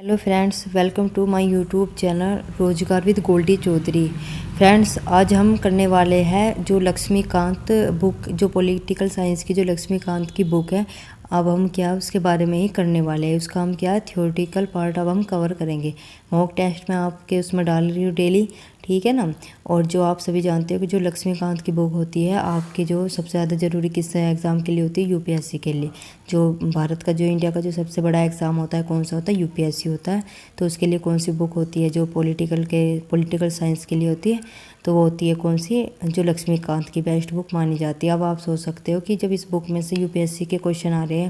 Hello friends, welcome to my YouTube channel Rozgar with Goldi Chaudhary. Friends, आज हम करने वाले हैं जो लक्ष्मीकांत बुक, जो पॉलिटिकल साइंस की जो लक्ष्मीकांत की बुक है, अब हम क्या उसके बारे में ही करने वाले हैं। उसका हम क्या थ्योरेटिकल पार्ट अब हम कवर करेंगे। मॉक टेस्ट में आपके उसमें डाल रही हूँ डेली, ठीक है ना। और जो आप सभी जानते हो कि जो लक्ष्मीकांत की बुक होती है आपके जो सबसे ज़्यादा ज़रूरी किस एग्ज़ाम के लिए होती है, यूपीएससी के लिए। जो भारत का जो इंडिया का जो सबसे बड़ा एग्ज़ाम होता है कौन सा होता है, यूपीएससी होता है। तो उसके लिए कौन सी बुक होती है जो पॉलिटिकल साइंस के लिए होती है, तो वो होती है कौन सी, जो लक्ष्मीकांत की बेस्ट बुक मानी जाती है। अब आप सोच सकते हो कि जब इस बुक में से यूपीएससी के क्वेश्चन आ रहे हैं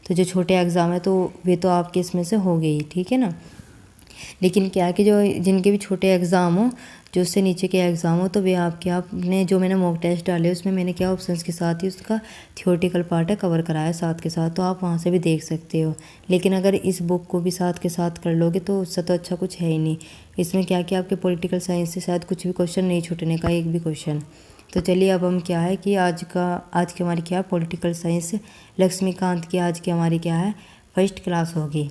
तो जो छोटे एग्ज़ाम है तो वे तो आपके इसमें से हो गई, ठीक है ना। लेकिन क्या है कि जो जिनके भी छोटे एग्ज़ाम हो, जो उससे नीचे के एग्ज़ाम हो, तो वे आपने जो मैंने मॉक टेस्ट डाले उसमें मैंने क्या ऑप्शंस के साथ ही उसका थियोरेटिकल पार्ट है कवर कराया साथ के साथ, तो आप वहाँ से भी देख सकते हो। लेकिन अगर इस बुक को भी साथ के साथ कर लोगे तो उससे तो अच्छा कुछ है ही नहीं। इसमें क्या कि आपके पॉलिटिकल साइंस से शायद कुछ भी क्वेश्चन नहीं छूटने का, एक भी क्वेश्चन। तो चलिए अब हम क्या है कि आज की हमारी क्या पॉलिटिकल साइंस लक्ष्मीकांत की आज की हमारी क्या है फर्स्ट क्लास होगी।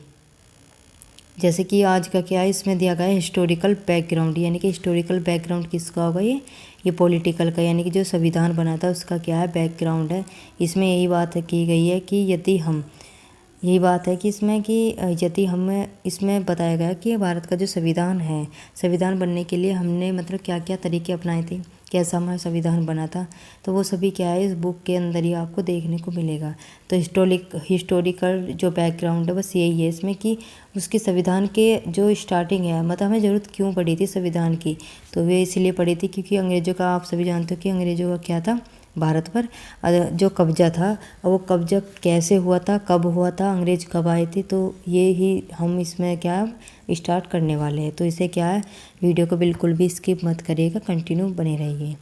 जैसे कि आज का क्या है, इसमें दिया गया है हिस्टोरिकल बैकग्राउंड, यानी कि हिस्टोरिकल बैकग्राउंड किसका होगा, ये पॉलिटिकल का, यानी कि जो संविधान बना था उसका क्या है बैकग्राउंड है। इसमें यही बात है की गई है कि यही बात है कि यदि हम इसमें बताया गया कि भारत का जो संविधान है, संविधान बनने के लिए हमने मतलब क्या क्या तरीके अपनाए थे, कैसा हमारा संविधान बना था, तो वो सभी क्या है इस बुक के अंदर ही आपको देखने को मिलेगा। तो हिस्टोरिकल जो बैकग्राउंड है बस यही है इसमें कि उसके संविधान के जो स्टार्टिंग है, मतलब हमें ज़रूरत क्यों पड़ी थी संविधान की, तो वे इसलिए पड़ी थी क्योंकि अंग्रेज़ों का, आप सभी जानते हो कि अंग्रेज़ों का क्या था, भारत पर जो कब्जा था, वो कब्जा कैसे हुआ था, कब हुआ था, अंग्रेज कब आए थे, तो ये ही हम इसमें क्या स्टार्ट करने वाले हैं। तो इसे क्या है, वीडियो को बिल्कुल भी स्किप मत करिएगा, कंटिन्यू बने रहिए।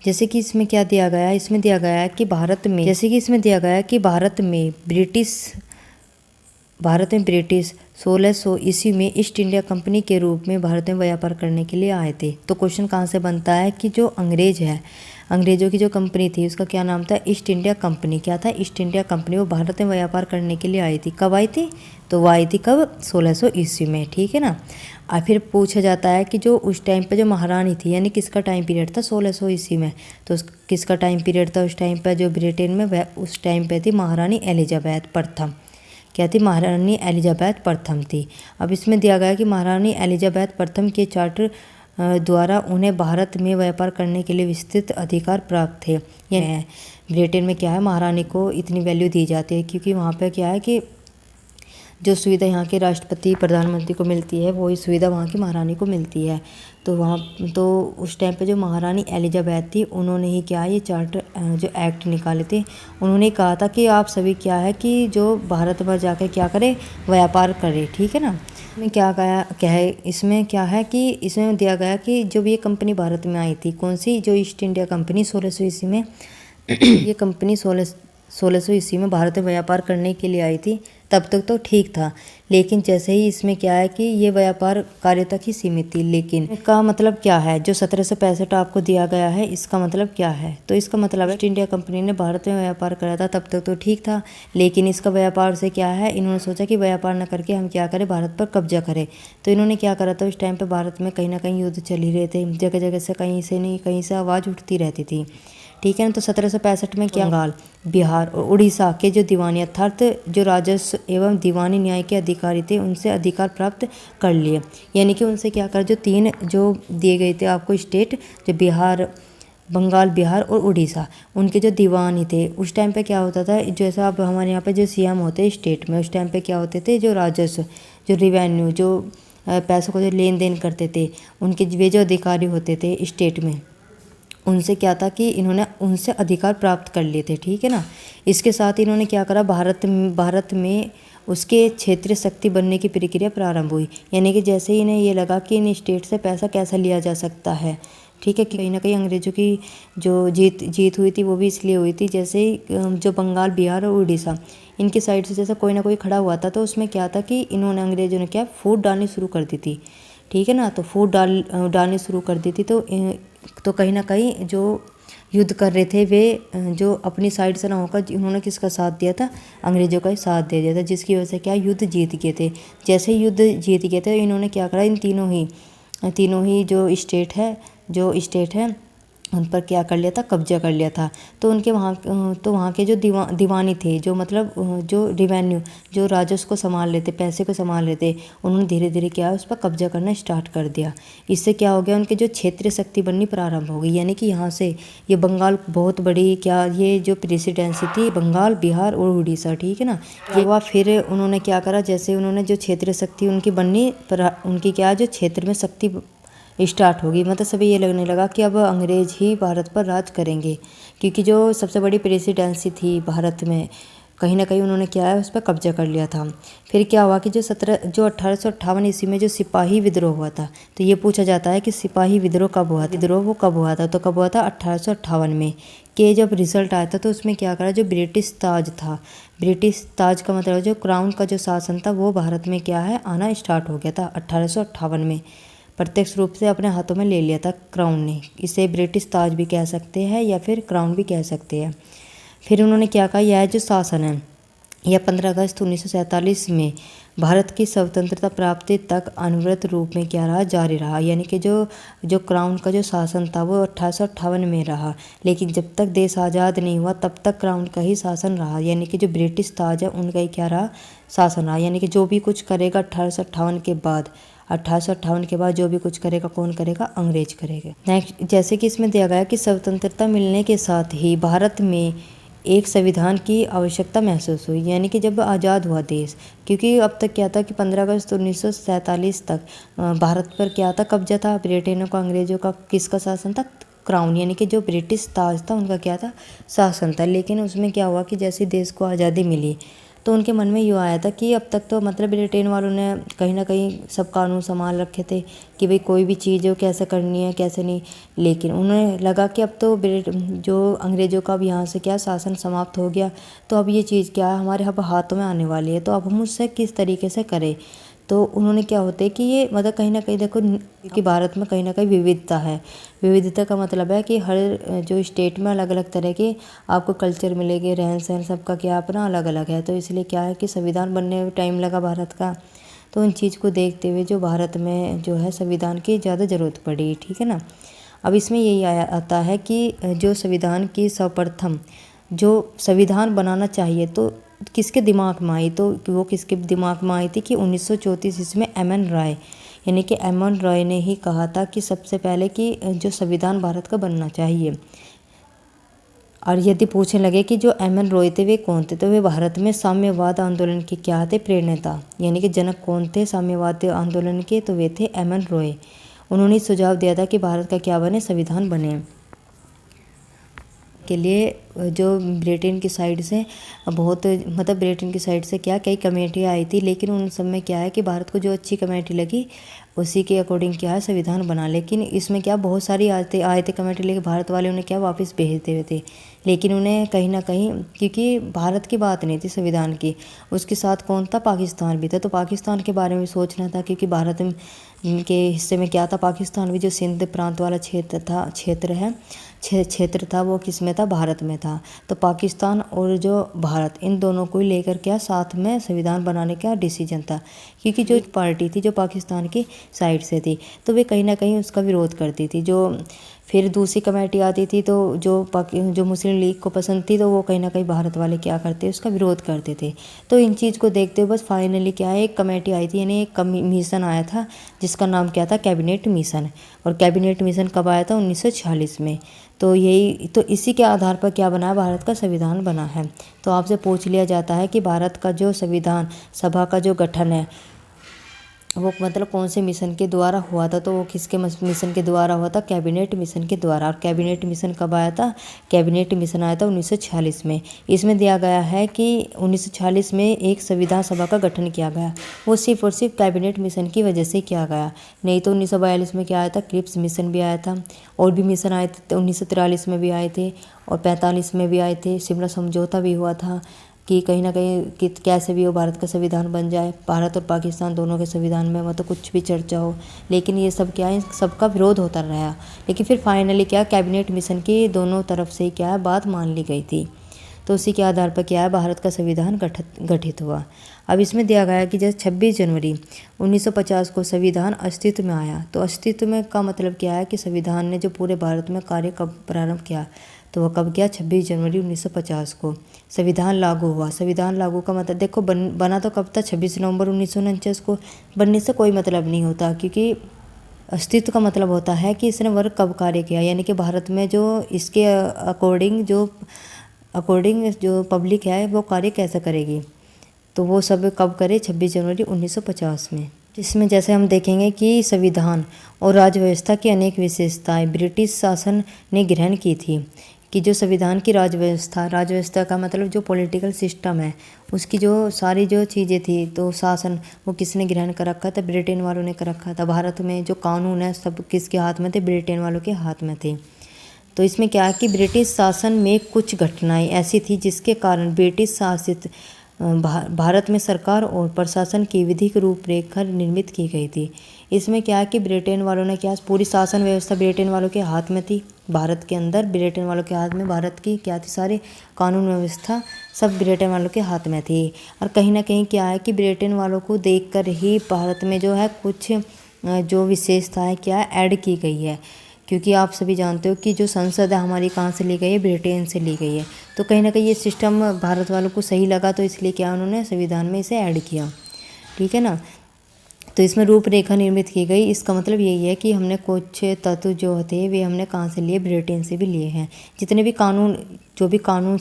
जैसे कि इसमें क्या दिया गया है, इसमें दिया गया है कि भारत में ब्रिटिश 1600 ईस्वी में ईस्ट इंडिया कंपनी के रूप में भारत में व्यापार करने के लिए आए थे। तो क्वेश्चन कहाँ से बनता है कि जो अंग्रेज़ों की जो कंपनी थी उसका क्या नाम था, ईस्ट इंडिया कंपनी। क्या था, ईस्ट इंडिया कंपनी। वो भारत में व्यापार करने के लिए आई थी। कब आई थी, तो वो आई थी कब, 1600 ईस्वी में, ठीक है ना। और फिर पूछा जाता है कि जो उस टाइम पे जो महारानी थी, यानी किसका टाइम पीरियड था 1600 ईस्वी में, तो किसका टाइम पीरियड था उस टाइम पर जो ब्रिटेन में, वह उस टाइम पे थी महारानी एलिजाबेथ प्रथम। क्या थी, महारानी एलिजाबेथ प्रथम थी। अब इसमें दिया गया कि महारानी एलिजाबेथ प्रथम के चार्टर द्वारा उन्हें भारत में व्यापार करने के लिए विस्तृत अधिकार प्राप्त थे। यह ब्रिटेन में क्या है, महारानी को इतनी वैल्यू दी जाती है क्योंकि वहाँ पे क्या है कि जो सुविधा यहाँ के राष्ट्रपति प्रधानमंत्री को मिलती है वही सुविधा वहाँ की महारानी को मिलती है। तो उस टाइम पे जो महारानी एलिजाबेथ थी उन्होंने ही क्या ये चार्टर जो एक्ट निकाले थे, उन्होंने कहा था कि आप सभी क्या है कि जो भारत भर जाकर क्या करें, व्यापार करें, ठीक है ना। इसमें इसमें क्या है कि इसमें दिया गया कि जब ये कंपनी भारत में आई थी, कौन सी, जो ईस्ट इंडिया कंपनी 1600 ईस्वी में ये कंपनी 1600 ईस्वी में भारत में व्यापार करने के लिए आई थी, तब तक तो ठीक था। लेकिन जैसे ही इसमें क्या है कि ये व्यापार कार्य तक ही सीमित थी। लेकिन इसका मतलब क्या है, जो 1765 आपको दिया गया है, इसका मतलब क्या है, तो इसका मतलब है ईस्ट इंडिया कंपनी ने भारत में व्यापार कराया था, तब तक तो ठीक था। लेकिन इसका व्यापार से क्या है, इन्होंने सोचा कि व्यापार न करके हम क्या करें, भारत पर कब्जा करें। तो इन्होंने क्या करा था, उस टाइम पर भारत में कहीं ना कहीं युद्ध चल ही रहे थे, जगह जगह से कहीं से नहीं कहीं से आवाज़ उठती रहती थी, ठीक है ना। तो 1765 में क्या, बंगाल, बिहार और उड़ीसा के जो दीवानी अर्थात जो राजस्व एवं दीवानी न्याय के अधिकारी थे उनसे अधिकार प्राप्त कर लिए। यानी कि उनसे क्या कर, जो 3 जो दिए गए थे आपको स्टेट, जो बंगाल, बिहार और उड़ीसा, उनके जो दीवानी थे उस टाइम पे क्या होता था, जैसा अब हमारे यहाँ पे जो सीएम होते हैं स्टेट में, उस टाइम पे क्या होते थे, जो राजस्व, जो रिवेन्यू, जो पैसों को जो लेन देन करते थे, उनके वे जो अधिकारी होते थे स्टेट में, उनसे क्या था कि इन्होंने उनसे अधिकार प्राप्त कर लिए थे, ठीक है ना। इसके साथ ही इन्होंने क्या करा, भारत में उसके क्षेत्रीय शक्ति बनने की प्रक्रिया प्रारंभ हुई। यानी कि जैसे ही इन्हें ये लगा कि इन स्टेट से पैसा कैसा लिया जा सकता है, ठीक है, कि कहीं ना कहीं अंग्रेज़ों की जो जीत हुई थी वो भी इसलिए हुई थी, जैसे ही जो बंगाल, बिहार और उड़ीसा इनकी साइड से जैसा कोई ना कोई खड़ा हुआ था, तो उसमें क्या था कि इन्होंने, अंग्रेज़ों ने क्या फूट डालनी शुरू कर दी थी, ठीक है ना। तो फूट डालनी शुरू कर दी थी, तो कहीं ना कहीं जो युद्ध कर रहे थे वे जो अपनी साइड से ना होकर उन्होंने किसका साथ दिया था, अंग्रेज़ों का ही साथ दे दिया था, जिसकी वजह से क्या युद्ध जीत गए थे। जैसे ही युद्ध जीत गए थे इन्होंने क्या करा, इन तीनों ही जो स्टेट है उन पर क्या कर लिया था, कब्जा कर लिया था। तो वहाँ के जो दीवानी थे, जो मतलब जो रिवेन्यू जो राजस्व को संभाल लेते, पैसे को संभाल लेते, उन्होंने धीरे धीरे क्या है उस पर कब्जा करना स्टार्ट कर दिया। इससे क्या हो गया, उनके जो क्षेत्रीय शक्ति बननी प्रारंभ हो गई। यानी कि यहाँ से ये बंगाल बहुत बड़ी ये जो प्रेसिडेंसी थी बंगाल, बिहार और उड़ीसा, ठीक है ना, ये हुआ। फिर उन्होंने क्या करा, जैसे उन्होंने जो क्षेत्रीय शक्ति उनकी बननी उनकी क्या जो क्षेत्र में शक्ति स्टार्ट होगी, मतलब सभी ये लगने लगा कि अब अंग्रेज ही भारत पर राज करेंगे, क्योंकि जो सबसे बड़ी प्रेसिडेंसी थी भारत में कहीं ना कहीं उन्होंने क्या है उस पर कब्जा कर लिया था। फिर क्या हुआ कि जो 1858 ईस्वी में जो सिपाही विद्रोह हुआ था, तो ये पूछा जाता है कि सिपाही विद्रोह कब हुआ था, वो कब हुआ था, तो कब हुआ था 1858 में। के जब रिजल्ट आया था तो उसमें क्या करा, जो ब्रिटिश ताज था, ब्रिटिश ताज का मतलब जो क्राउन का जो शासन था वो भारत में क्या है आना स्टार्ट हो गया था 1858 में। प्रत्यक्ष रूप से अपने हाथों में ले लिया था क्राउन ने। इसे ब्रिटिश ताज भी कह सकते हैं या फिर क्राउन भी कह सकते हैं। फिर उन्होंने क्या कहा, यह जो शासन है यह 15 अगस्त 1947 में भारत की स्वतंत्रता प्राप्ति तक अनवरत रूप में क्या रहा, जारी रहा। यानी कि जो क्राउन का जो शासन था वो 1858 में रहा, लेकिन जब तक देश आज़ाद नहीं हुआ तब तक क्राउन का ही शासन रहा। यानी कि जो ब्रिटिश ताज है उनका ही क्या रहा, शासन रहा। यानी कि जो भी कुछ करेगा 1858 के बाद जो भी कुछ करेगा कौन करेगा, अंग्रेज करेगा। नेक्स्ट, जैसे कि इसमें दिया गया कि स्वतंत्रता मिलने के साथ ही भारत में एक संविधान की आवश्यकता महसूस हुई। यानी कि जब आज़ाद हुआ देश, क्योंकि अब तक क्या था कि 15 अगस्त 1947 तक भारत पर क्या था, कब्जा था, ब्रिटेनों का, अंग्रेजों का किसका शासन था, क्राउन, यानी कि जो ब्रिटिश ताज था उनका क्या था, शासन था। लेकिन उसमें क्या हुआ कि जैसे देश को आज़ादी मिली तो उनके मन में यूँ आया था कि अब तक तो मतलब ब्रिटेन वालों ने कहीं ना कहीं सब कानून संभाल रखे थे कि भाई कोई भी चीज़ हो कैसे करनी है कैसे नहीं। लेकिन उन्हें लगा कि अब तो जो अंग्रेज़ों का अब यहाँ से क्या शासन समाप्त हो गया, तो अब ये चीज़ क्या है हमारे अब हाथों में आने वाली है, तो अब हम उससे किस तरीके से करें। तो उन्होंने क्या होते कि ये मतलब कहीं ना कहीं देखो कि भारत में कहीं ना कहीं विविधता है। विविधता का मतलब है कि हर जो स्टेट में अलग अलग तरह के आपको कल्चर मिलेंगे, रहन सहन सबका क्या अपना अलग अलग है। तो इसलिए क्या है कि संविधान बनने में टाइम लगा भारत का, तो उन चीज़ को देखते हुए जो भारत में जो है संविधान की ज़्यादा ज़रूरत पड़ी, ठीक है ना। अब इसमें यही आता है कि जो संविधान की सर्वप्रथम जो संविधान बनाना चाहिए तो किसके दिमाग में आई, तो वो किसके दिमाग में आई थी कि 1934 ईस्वी में एम.एन. रॉय, यानी कि एम.एन. रॉय ने ही कहा था कि सबसे पहले कि जो संविधान भारत का बनना चाहिए। और यदि पूछने लगे कि जो एम.एन. रॉय थे वे कौन थे, तो वे भारत में साम्यवाद आंदोलन के क्या थे, प्रणेता, यानी कि जनक कौन थे साम्यवाद आंदोलन के, तो वे थे एम.एन. रॉय। उन्होंने सुझाव दिया था कि भारत का क्या बने, संविधान बने। के लिए जो ब्रिटेन की साइड से बहुत मतलब ब्रिटेन की साइड से क्या कई कमेटियाँ आई थी, लेकिन उन सब में क्या है कि भारत को जो अच्छी कमेटी लगी उसी के अकॉर्डिंग क्या है संविधान बना। लेकिन इसमें क्या बहुत सारी आए थे कमेटी, लेकिन भारत वाले उन्हें क्या वापस भेज दे रहे थे। लेकिन उन्हें कहीं ना कहीं क्योंकि भारत की बात नहीं थी संविधान की, उसके साथ कौन था, पाकिस्तान भी था। तो पाकिस्तान के बारे में सोचना था, क्योंकि भारत के हिस्से में क्या था, पाकिस्तान भी जो सिंध प्रांत वाला क्षेत्र था वो किस में था, भारत में था। तो पाकिस्तान और जो भारत इन दोनों को लेकर क्या साथ में संविधान बनाने का डिसीजन था, क्योंकि जो पार्टी थी जो पाकिस्तान की साइड से थी तो वे कहीं ना कहीं उसका विरोध करती थी। जो फिर दूसरी कमेटी आती थी तो जो मुस्लिम लीग को पसंद थी तो वो कहीं ना कहीं भारत वाले क्या करते उसका विरोध करते थे। तो इन चीज़ को देखते हुए बस फाइनली क्या है एक कमेटी आई थी, यानी एक मिशन आया था जिसका नाम क्या था, कैबिनेट मिशन। और कैबिनेट मिशन कब आया था, 1946 में। तो इसी के आधार पर क्या बना है, भारत का संविधान बना है। तो आपसे पूछ लिया जाता है कि भारत का जो संविधान सभा का जो गठन है वो मतलब कौन से मिशन के द्वारा हुआ था, तो वो किसके मिशन के द्वारा हुआ था, कैबिनेट मिशन के द्वारा। और कैबिनेट मिशन कब आया था, कैबिनेट मिशन आया था 1946 में। इसमें दिया गया है कि 1946 में एक संविधान सभा का गठन किया गया, वो सिर्फ और सिर्फ कैबिनेट मिशन की वजह से किया गया। नहीं तो 1942 में क्या आया था, क्रिप्स मिशन भी आया था, और भी मिशन आए थे, 1943 में भी आए थे और 45 में भी आए थे, शिमला समझौता भी हुआ था, कि कहीं ना कहीं कि कैसे भी हो भारत का संविधान बन जाए, भारत और पाकिस्तान दोनों के संविधान में मतलब कुछ भी चर्चा हो। लेकिन ये सब क्या है, सबका विरोध होता रहा। लेकिन फिर फाइनली क्या, कैबिनेट मिशन की दोनों तरफ से क्या है बात मान ली गई थी। तो उसी के आधार पर क्या है भारत का संविधान गठित हुआ। अब इसमें दिया गया है कि जैसे 26 जनवरी 1950 को संविधान अस्तित्व में आया। तो अस्तित्व में का मतलब क्या है कि संविधान ने जो पूरे भारत में कार्य कब प्रारंभ किया, तो वह कब किया, 26 जनवरी 1950 को संविधान लागू हुआ। संविधान लागू का मतलब देखो बना तो कब था, 26 नवंबर 1949 को। बनने से कोई मतलब नहीं होता, क्योंकि अस्तित्व का मतलब होता है कि इसने वर्ग कब कार्य किया, यानी कि भारत में जो इसके अकॉर्डिंग जो पब्लिक है वो कार्य कैसे करेगी। तो वो सब कब करे, 26 जनवरी 1950 में। जिसमें जैसे हम देखेंगे कि संविधान और राज्य व्यवस्था की अनेक विशेषताएं ब्रिटिश शासन ने ग्रहण की थी। कि जो संविधान की राज्य व्यवस्था का मतलब जो पॉलिटिकल सिस्टम है, उसकी जो सारी जो चीज़ें थी, तो शासन वो किसने ग्रहण कर रखा था, ब्रिटेन वालों ने कर रखा था। भारत में जो कानून है सब किसके हाथ में थे, ब्रिटेन वालों के हाथ में थे। तो इसमें क्या है कि ब्रिटिश शासन में कुछ घटनाएं ऐसी थी जिसके कारण ब्रिटिश शासित भारत में सरकार और प्रशासन की विधिक रूपरेखा निर्मित की गई थी। इसमें क्या है कि ब्रिटेन वालों ने क्या, पूरी शासन व्यवस्था ब्रिटेन वालों के हाथ में थी। भारत के अंदर ब्रिटेन वालों के हाथ में भारत की क्या थी, सारी कानून व्यवस्था सब ब्रिटेन वालों के हाथ में थी। और कहीं ना कहीं क्या है कि ब्रिटेन वालों को देखकर ही भारत में जो है कुछ जो विशेषताएं क्या ऐड की गई है। क्योंकि आप सभी जानते हो कि जो संसद है हमारी कहाँ से ली गई है, ब्रिटेन से ली गई है। तो कहीं ना कहीं ये सिस्टम भारत वालों को सही लगा, तो इसलिए क्या उन्होंने संविधान में इसे ऐड किया। ठीक है ना। तो इसमें रूपरेखा निर्मित की गई। इसका मतलब यही है कि हमने कुछ तत्व जो होते हैं वे हमने कहाँ से लिए, ब्रिटेन से भी लिए हैं। जितने भी कानून जो भी कानून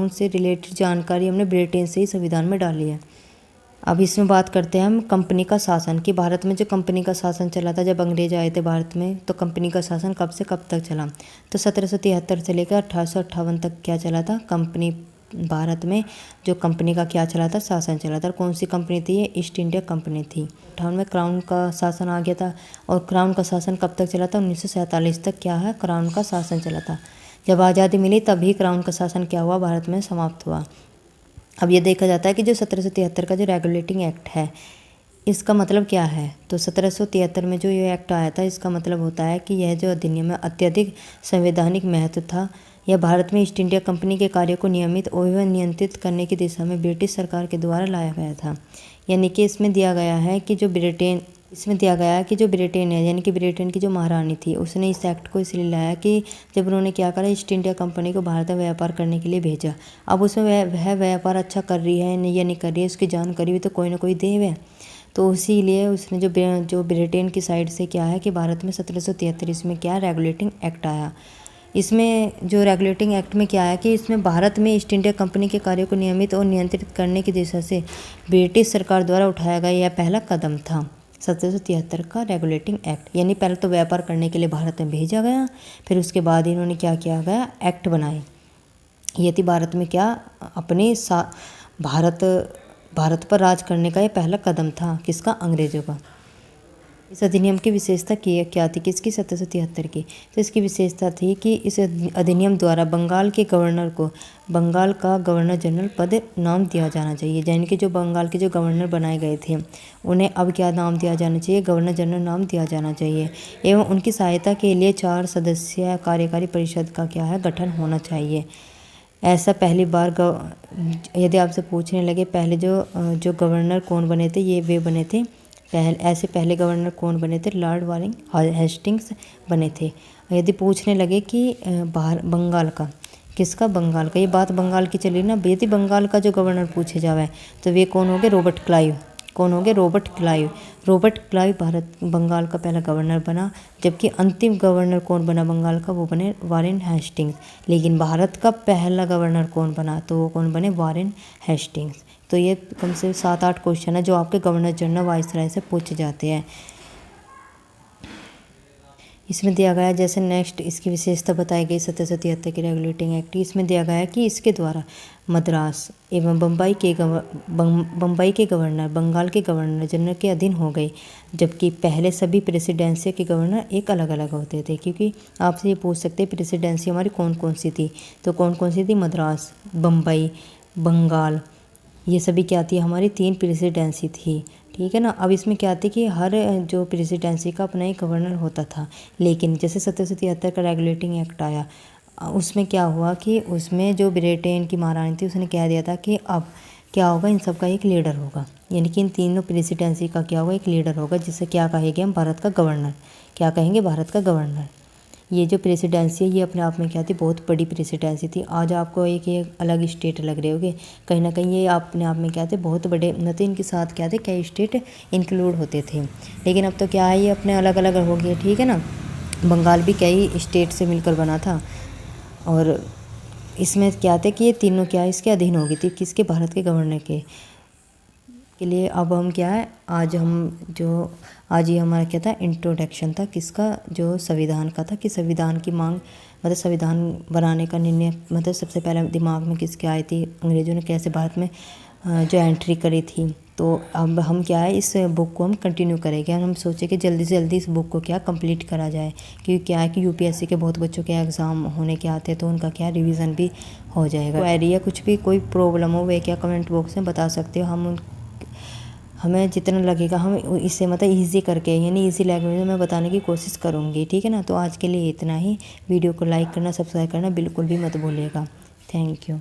से रिलेटेड जानकारी हमने ब्रिटेन से ही संविधान में डाली है। अब इसमें बात करते हैं हम कंपनी का शासन, कि भारत में जो कंपनी का शासन चला था, जब अंग्रेज आए थे भारत में, तो कंपनी का शासन कब से कब तक चला। तो 1773 से लेकर 1858 तक क्या चला था, कंपनी भारत में जो कंपनी का क्या चला था, शासन चला था। और कौन सी कंपनी थी ये, ईस्ट इंडिया कंपनी थी। 58 में क्राउन का शासन आ गया था। और क्राउन का शासन कब तक चला था, 1947 तक क्या है, क्राउन का शासन चला था। जब आज़ादी मिली तभी क्राउन का शासन क्या हुआ, भारत में समाप्त हुआ। अब ये देखा जाता है कि जो 1773 का जो रेगुलेटिंग एक्ट है, इसका मतलब क्या है। तो 1773 में जो ये एक्ट आया था, इसका मतलब होता है कि यह जो अधिनियम है अत्यधिक संवैधानिक महत्व था। यह भारत में ईस्ट इंडिया कंपनी के कार्यों को नियमित एवं नियंत्रित करने की दिशा में ब्रिटिश सरकार के द्वारा लाया गया था। यानी कि इसमें दिया गया है कि जो ब्रिटेन है, यानी कि ब्रिटेन की जो महारानी थी, उसने इस एक्ट को इसलिए लाया कि जब उन्होंने क्या करा, ईस्ट इंडिया कंपनी को भारत में व्यापार करने के लिए भेजा। अब उसमें वह व्यापार अच्छा कर रही है या नहीं कर रही है, उसकी जानकारी भी तो कोई ना कोई दे वह। तो इसीलिए उसने जो ब्रिटेन की साइड से क्या है कि भारत में 1773 इसमें क्या रेगुलेटिंग एक्ट आया। इसमें जो रेगुलेटिंग एक्ट में क्या है कि इसमें भारत में ईस्ट इंडिया कंपनी के कार्यों को नियमित और नियंत्रित करने की दिशा से ब्रिटिश सरकार द्वारा उठाया गया यह पहला कदम था, 1773 का रेगुलेटिंग एक्ट। यानी पहले तो व्यापार करने के लिए भारत में भेजा गया, फिर उसके बाद इन्होंने क्या किया गया, एक्ट बनाए। ये थी भारत में क्या, अपने भारत पर राज करने का ये पहला कदम था, किसका, अंग्रेजों का। इस अधिनियम की विशेषता क्या थी, किसकी, 1773 की। तो इसकी विशेषता थी कि इस अधिनियम द्वारा बंगाल के गवर्नर को बंगाल का गवर्नर जनरल पद नाम दिया जाना चाहिए। यानी कि जो बंगाल के जो गवर्नर बनाए गए थे, उन्हें अब क्या नाम दिया जाना चाहिए, गवर्नर जनरल नाम दिया जाना चाहिए। एवं उनकी सहायता के लिए 4 सदस्यीय कार्यकारी परिषद का क्या है, गठन होना चाहिए। ऐसा पहली बार यदि आपसे पूछने लगे पहले जो गवर्नर कौन बने थे, ये वे बने थे ऐसे पहले गवर्नर कौन बने थे, लॉर्ड वारिंग हेस्टिंग्स बने थे। यदि पूछने लगे कि बंगाल का, किसका, बंगाल का, ये बात बंगाल की चली ना, यदि बंगाल का जो गवर्नर पूछे जावे तो वे कौन हो गए, रॉबर्ट क्लाइव। कौन हो गए, रॉबर्ट क्लाइव बंगाल का पहला गवर्नर बना। जबकि अंतिम गवर्नर कौन बना बंगाल का, वो बने वारेन हेस्टिंग्स। लेकिन भारत का पहला गवर्नर कौन बना, तो वो कौन बने, वारेन हेस्टिंग्स। तो ये कम से 7-8 क्वेश्चन है जो आपके गवर्नर जनरल वाइसराय से पूछे जाते हैं। इसमें दिया गया है जैसे नेक्स्ट इसकी विशेषता बताई गई 1773 की रेगुलेटिंग एक्ट। इसमें दिया गया है कि इसके द्वारा मद्रास एवं बम्बई के गवर्नर बंगाल के गवर्नर जनरल के अधीन हो गए, जबकि पहले सभी प्रेसिडेंसी के गवर्नर एक अलग अलग होते थे। क्योंकि आपसे ये पूछ सकते हैं प्रेसिडेंसी हमारी कौन कौन सी थी, तो कौन कौन सी थी, मद्रास, बम्बई, बंगाल, ये सभी क्या थी, हमारी 3 प्रेसिडेंसी थी। ठीक है ना। अब इसमें क्या थी कि हर जो प्रेसिडेंसी का अपना ही गवर्नर होता था, लेकिन जैसे 1773 का रेगुलेटिंग एक्ट आया, उसमें क्या हुआ कि उसमें जो ब्रिटेन की महारानी थी उसने कह दिया था कि अब क्या होगा, इन सब का एक लीडर होगा, यानी कि इन तीनों प्रेसिडेंसी का क्या होगा, एक लीडर होगा, जिसे क्या कहेंगे हम, भारत का गवर्नर। क्या कहेंगे, भारत का गवर्नर। ये जो प्रेसिडेंसी है ये अपने आप में क्या थी, बहुत बड़ी प्रेसिडेंसी थी। आज आपको एक अलग स्टेट लग रहे होगे, कहीं ना कहीं ये अपने आप में क्या थे, बहुत बड़े, मतलब इनके साथ क्या थे, कई स्टेट इंक्लूड होते थे। लेकिन अब तो क्या है, ये अपने अलग अलग हो गए। ठीक है ना। बंगाल भी कई स्टेट से मिलकर बना था, और इसमें क्या थे कि ये तीनों क्या इसके अधीन हो गई थी, किसके, भारत के गवर्नर के लिए। अब हम क्या है, आज ये हमारा क्या था, इंट्रोडक्शन था किसका, जो संविधान का था, कि संविधान की मांग, मतलब संविधान बनाने का निर्णय, मतलब सबसे पहले दिमाग में किसके आई थी, अंग्रेज़ों ने कैसे भारत में जो एंट्री करी थी। तो अब हम क्या है, इस बुक को हम कंटिन्यू करेंगे। हम सोचे कि जल्दी से जल्दी इस बुक को क्या कंप्लीट करा जाए, क्योंकि क्या है कि यूपीएससी के बहुत बच्चों के एग्ज़ाम होने के आते हैं, तो उनका क्या रिवीजन भी हो जाएगा। क्वेरी या कुछ भी कोई प्रॉब्लम हो वे क्या कमेंट बॉक्स में बता सकते हो। हमें जितना लगेगा हम इसे मतलब ईजी करके, यानी ईजी लैंग्वेज में मैं बताने की कोशिश करूँगी। ठीक है ना। तो आज के लिए इतना ही। वीडियो को लाइक करना, सब्सक्राइब करना बिल्कुल भी मत भूलिएगा। Thank you.